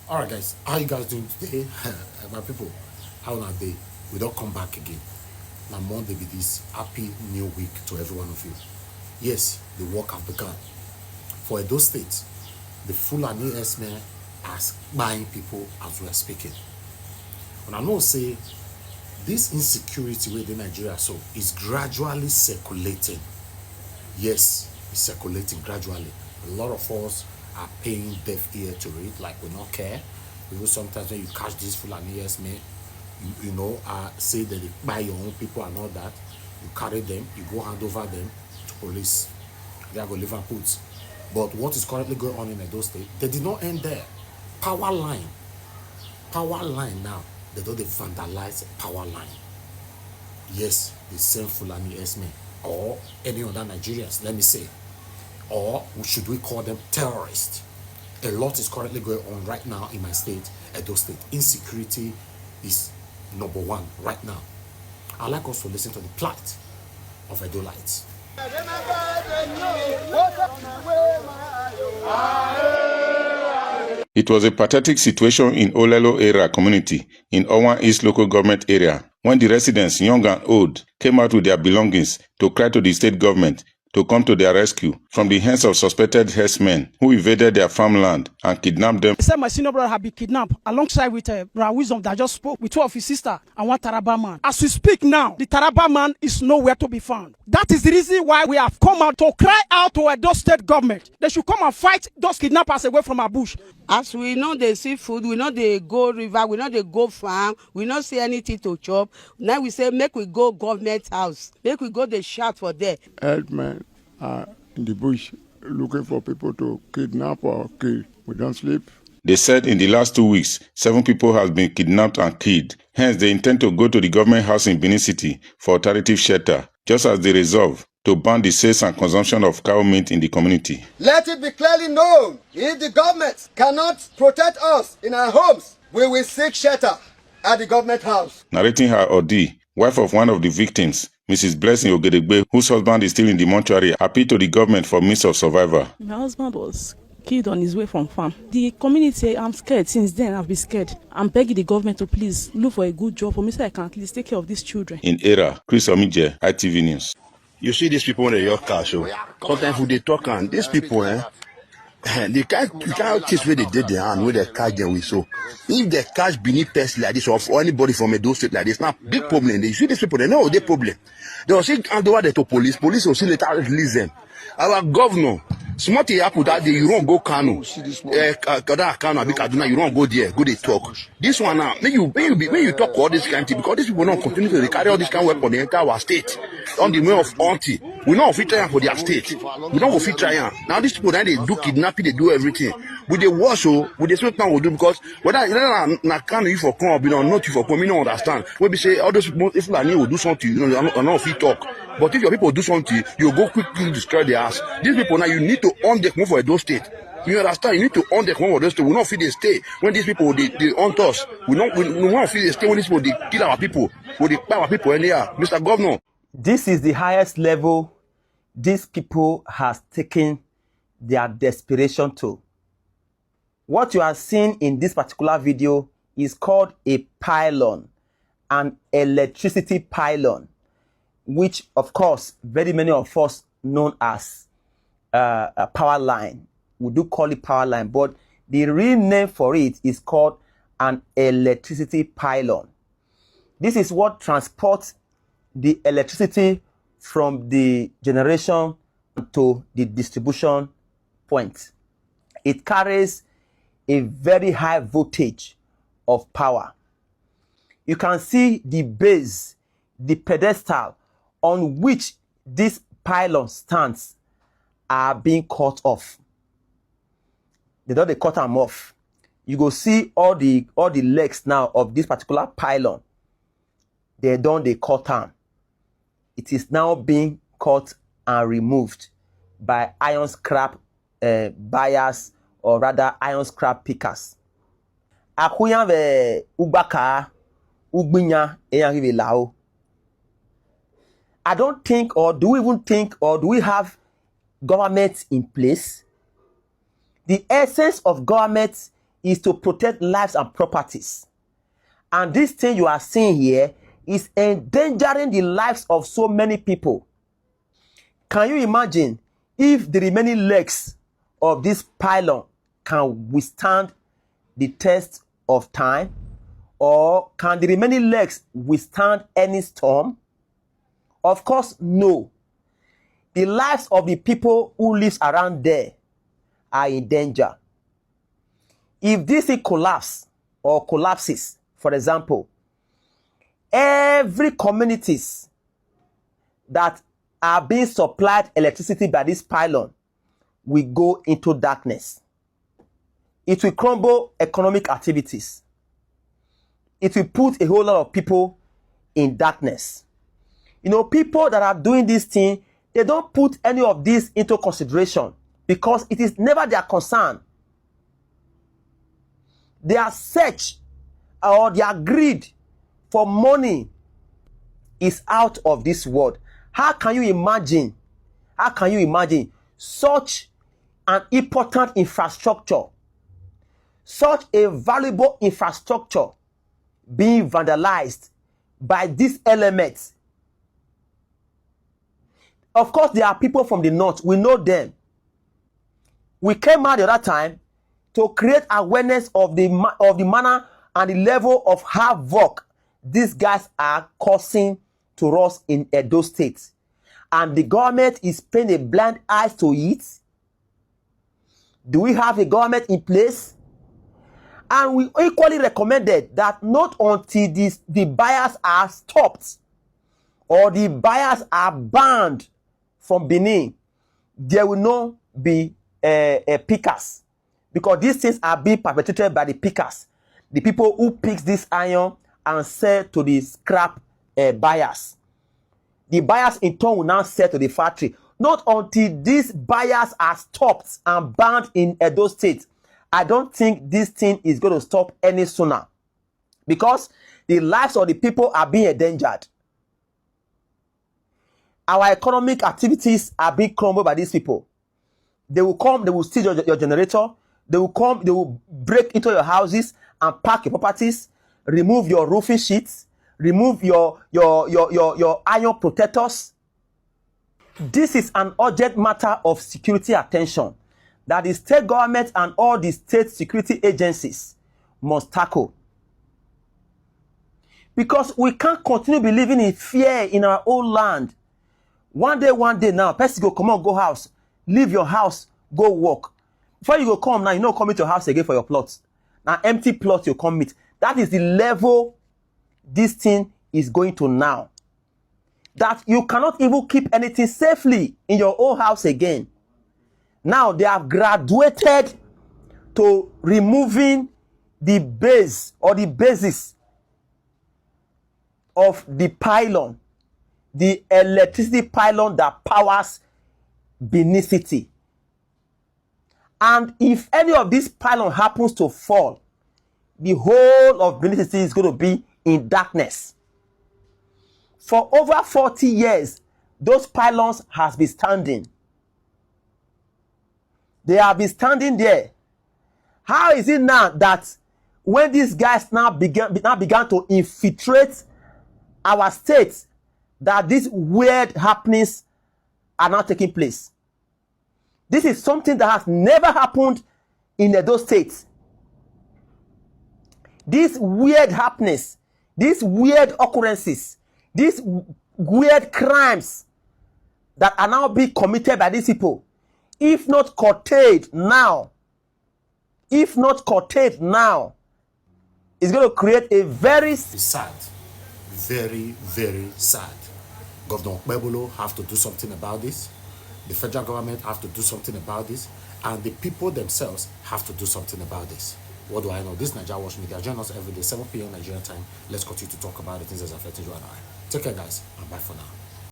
All right, guys, how you guys doing today? My people, how are they? We don't come back again. Now, Monday be this happy new week to every one of you. Yes, the work have begun. For Edo State, the Fulani Herdsmen are buying people as we are speaking. And I know say this insecurity within Nigeria so is gradually circulating. Yes, it's circulating gradually. A lot of us are paying deaf ear to it, like we don't care. Even sometimes when you catch these Fulani herdsmen, say that they buy your own people and all that, you carry them, you go hand over them to police. They are going to live and put. But what is currently going on in Edo State, they did not end there. Power line now, they don't vandalize power line. Yes, the same Fulani herdsmen or any other Nigerians, let me say, or should we call them terrorists? A lot is currently going on right now in my state, Edo State. Insecurity is number one right now. I'd like us to listen to the plight of Edolites. It was a pathetic situation in Olelo Erah community in Owan East local government area when the residents, young and old, came out with their belongings to cry to the state government to come to their rescue from the hands of suspected herdsmen who invaded their farmland and kidnapped them. He said my senior brother had been kidnapped alongside with Brother Wisdom that just spoke with two of his sisters and one Taraba man. As we speak now, the Taraba man is nowhere to be found. That is the reason why we have come out to cry out to Edo State government. They should come and fight those kidnappers away from our bush. As we know they see food, we know they go river, we know they go farm, we not see anything to chop. Now we say make we go government house, make we go the shout for there. Herdsmen are in the bush looking for people to kidnap or kill. We don't sleep. They said in the last 2 weeks, 7 people have been kidnapped and killed. Hence, they intend to go to the government house in Benin City for alternative shelter, just as they resolve to ban the sales and consumption of cow meat in the community. Let it be clearly known, if the government cannot protect us in our homes, we will seek shelter at the government house. Narrating her ordeal, wife of one of the victims, Mrs. Blessing Ogedegbe, whose husband is still in the mortuary, appealed to the government for means of survival. My husband was killed on his way from farm. The community, I'm scared. Since then, I've been scared. I'm begging the government to please look for a good job for me so I can at least take care of these children. In Erah, Cries, ITV News. You see these people when they your car show. Sometimes when they talk and these people, they can't teach where they did their hand, where they catch them with. So if they catch beneath person like this or anybody from a those state like this, not big problem. They see these people, they know they problem. They will see hand over there to police will see later release them. Our governor, smart happen that day, you don't go Kano. Kano, Kaduna, you don't go there, go they talk. This one now, when you talk all this kind of thing, because these people don't continue to carry all this kind of weapon, they enter our state. On the way of auntie. We don't fit trying for their state. We don't fit trying. Now these people that they do kidnapping, they do everything. With the war so, with the same time we do because whether na can you for come or not you for come, you don't understand. When we say all those people, if Fulani will do something, you know, I'm not fit talk. But if your people do something, you go quickly destroy their ass. These people now you need to own the move for those state. You understand? You need to own the move for those state. We not fit they stay when these people they hunt us. We not fit they stay when these people they kill our people. When they kill our people anyhow. Mr. Governor. This is the highest level these people has taken their desperation to. What you are seeing in this particular video is called a pylon, an electricity pylon, which of course very many of us known as a power line. We do call it power line, but the real name for it is called an electricity pylon. This is what transports the electricity from the generation to the distribution point. It carries a very high voltage of power. You can see the base, the pedestal on which this pylon stands are being cut off. They cut them off. You go see all the legs now of this particular pylon. They cut them. It is now being cut and removed by iron scrap buyers, or rather iron scrap pickers. Akuyan ve ubaka ugbinya eyanrive lao. I don't think, or do we even think, or do we have government in place? The essence of government is to protect lives and properties. And this thing you are seeing here is endangering the lives of so many people. Can you imagine if the remaining legs of this pylon can withstand the test of time? Or can the remaining legs withstand any storm? Of course, no. The lives of the people who live around there are in danger. If this thing collapses, for example, every communities that are being supplied electricity by this pylon will go into darkness. It will crumble economic activities. It will put a whole lot of people in darkness. You know, people that are doing this thing, they don't put any of this into consideration because it is never their concern. Their search or their greed for money is out of this world. How can you imagine? How can you imagine such an important infrastructure, such a valuable infrastructure being vandalized by these elements? Of course, there are people from the north. We know them. We came out the other time to create awareness of the manner and the level of havoc these guys are causing to us in Edo State. And the government is paying a blind eye to it. Do we have a government in place? And we equally recommended that not until the buyers are stopped or the buyers are banned from Benin, there will not be pickers, because these things are being perpetrated by the pickers, the people who pick this iron and sell to the scrap buyers. The buyers in turn will now sell to the factory. Not until these buyers are stopped and banned in Edo State, I don't think this thing is going to stop any sooner, because the lives of the people are being endangered. Our economic activities are being crumbled by these people. They will come, they will steal your generator. They will come, they will break into your houses and pack your properties, remove your roofing sheets, remove your iron protectors. This is an urgent matter of security attention that the state government and all the state security agencies must tackle. Because we can't continue to be living in fear in our own land. One day now, person go come on, go house, leave your house, go work. Before you go come now, you know, come into your house again for your plots. Now, empty plot you come meet. That is the level this thing is going to now. That you cannot even keep anything safely in your own house again. Now, they have graduated to removing the base or the basis of the pylon, the electricity pylon that powers Benin City. And if any of this pylon happens to fall, the whole of Benin City is going to be in darkness. For over 40 years, those pylons has been standing. They have been standing there. How is it now that when these guys now began to infiltrate our state, that these weird happenings are now taking place? This is something that has never happened in Edo State. These weird happenings, these weird occurrences, these weird crimes that are now being committed by these people, if not curtailed now, it's going to create a very sad, very, very sad. Governor Okpebolo have to do something about this. The federal government have to do something about this. And the people themselves have to do something about this. What do I know? This NAIJA Watch Media. Join us every day, 7 p.m. Nigerian time. Let's continue to talk about the things that's affecting you and I. Take care, guys, and bye for now.